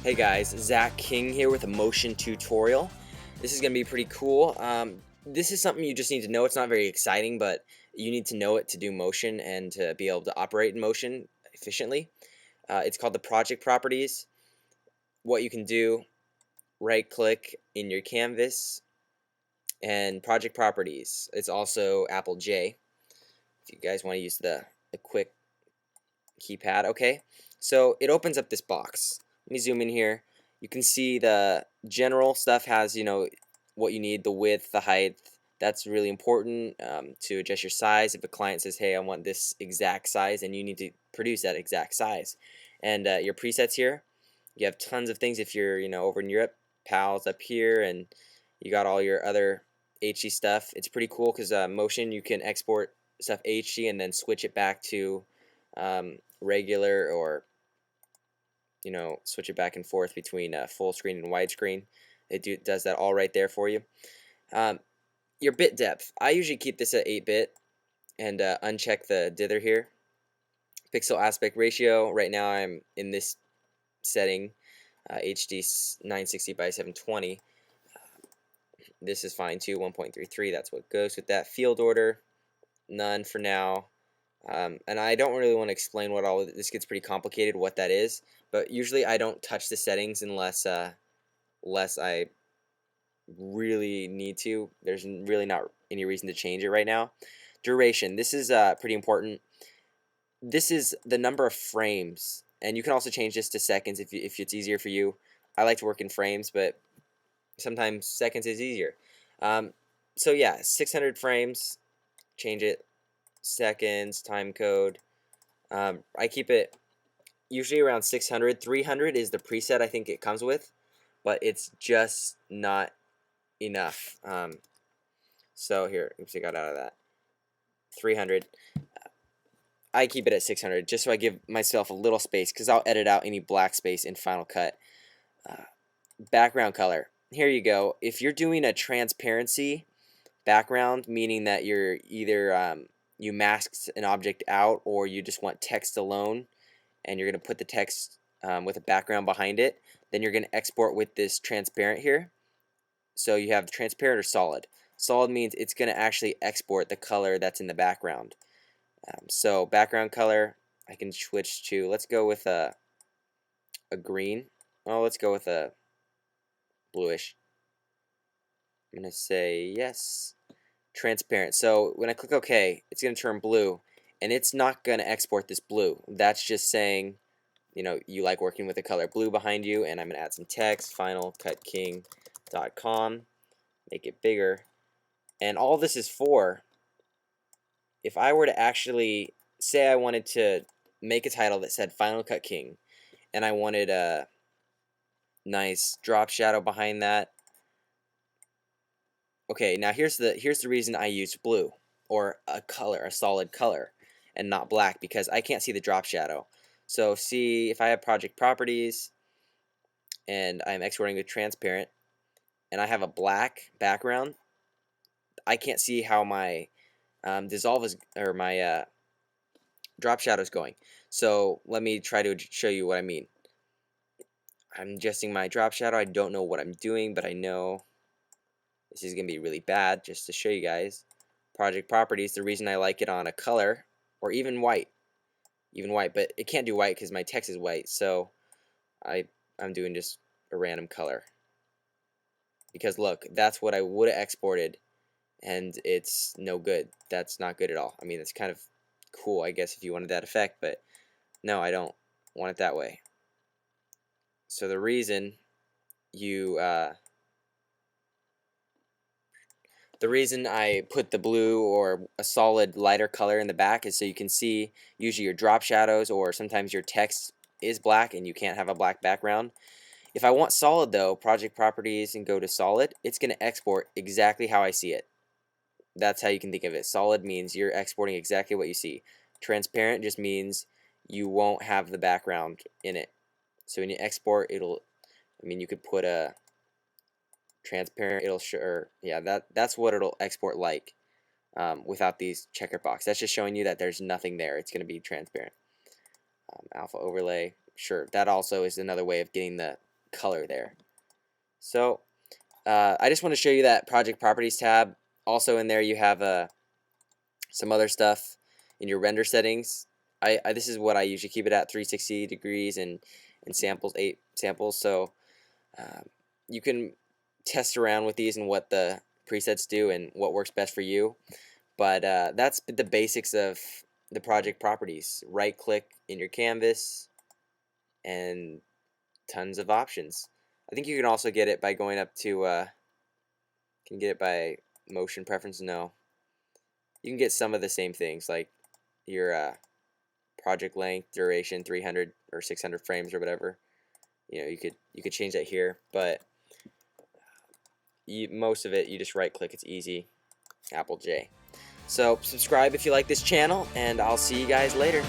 Hey guys, Zach King here with a motion tutorial. This is going to be pretty cool. This is something you just need to know. It's not very exciting, but you need to know it to do motion and to be able to operate in motion efficiently. It's called the project properties. What you can do, right click in your canvas and project properties. It's also Apple J if you guys want to use the quick keypad. Okay, so it opens up this box. Let me zoom in here. You can see the general stuff has, what you need, the width, the height. That's really important to adjust your size. If a client says, hey, I want this exact size, and you need to produce that exact size. And your presets here, you have tons of things. If you're, over in Europe, PALs up here, and you got all your other HD stuff. It's pretty cool because motion, you can export stuff HD and then switch it back to regular, or switch it back and forth between full screen and widescreen. It does that all right there for you. Your bit depth, I usually keep this at 8-bit and uncheck the dither here. Pixel aspect ratio, right now I'm in this setting, HD 960 by 720. This is fine too, 1.33, that's what goes with that. Field order, none for now. And I don't really want to explain what all this gets pretty complicated what that is, but usually I don't touch the settings unless I really need to. There's really not any reason to change it right now. Duration, this is pretty important. This is the number of frames, and you can also change this to seconds if it's easier for you. I like to work in frames, but sometimes seconds is easier. So yeah, 600 frames, change it. Seconds, time code. I keep it usually around 600. 300 is the preset I think it comes with, but it's just not enough. So here, oops, I got out of that. 300. I keep it at 600 just so I give myself a little space because I'll edit out any black space in Final Cut. Background color. Here you go. If you're doing a transparency background, meaning that you're either you masked an object out or you just want text alone, and you're going to put the text with a background behind it, then you're going to export with this transparent here. So you have transparent or solid. Solid means it's going to actually export the color that's in the background. So background color, I can switch to, let's go with a green. Oh, let's go with a bluish. I'm going to say yes. Transparent. So when I click OK, it's going to turn blue, and it's not going to export this blue. That's just saying, you like working with the color blue behind you, and I'm going to add some text, finalcutking.com, make it bigger. And all this is for, if I were to actually say I wanted to make a title that said Final Cut King, and I wanted a nice drop shadow behind that. Okay, now here's the reason I used blue, or a color, a solid color, and not black, because I can't see the drop shadow. So see, if I have project properties and I'm exporting with transparent and I have a black background, I can't see how my dissolve is, or my drop shadow is going. So let me try to show you what I mean. I'm adjusting my drop shadow. I don't know what I'm doing, but I know this is going to be really bad. Just to show you guys, project properties, the reason I like it on a color, or even white, but it can't do white because my text is white, so I'm doing just a random color. Because look, that's what I would have exported, and it's no good. That's not good at all. I mean, it's kind of cool, I guess, if you wanted that effect, but no, I don't want it that way. So the reason I put the blue or a solid lighter color in the back is so you can see usually your drop shadows, or sometimes your text is black and you can't have a black background. If I want solid though, project properties and go to solid, it's going to export exactly how I see it. That's how you can think of it. Solid means you're exporting exactly what you see. Transparent just means you won't have the background in it. So when you export, you could put a transparent, it'll show, yeah, that's what it'll export like, without these checker box. That's just showing you that there's nothing there. It's going to be transparent. Alpha overlay, sure, that also is another way of getting the color there. So I just want to show you that project properties tab. Also in there you have some other stuff in your render settings. This is what I usually keep it at, 360 degrees and samples, 8 samples. So you can test around with these and what the presets do and what works best for you. But that's the basics of the project properties. Right click in your canvas and tons of options. I think you can also get it by going up to can get it by motion preference. No, you can get some of the same things like your project length, duration, 300 or 600 frames or whatever. You know, you could change that here, but most of it you just right click. It's easy. Apple J. So subscribe if you like this channel, and I'll see you guys later.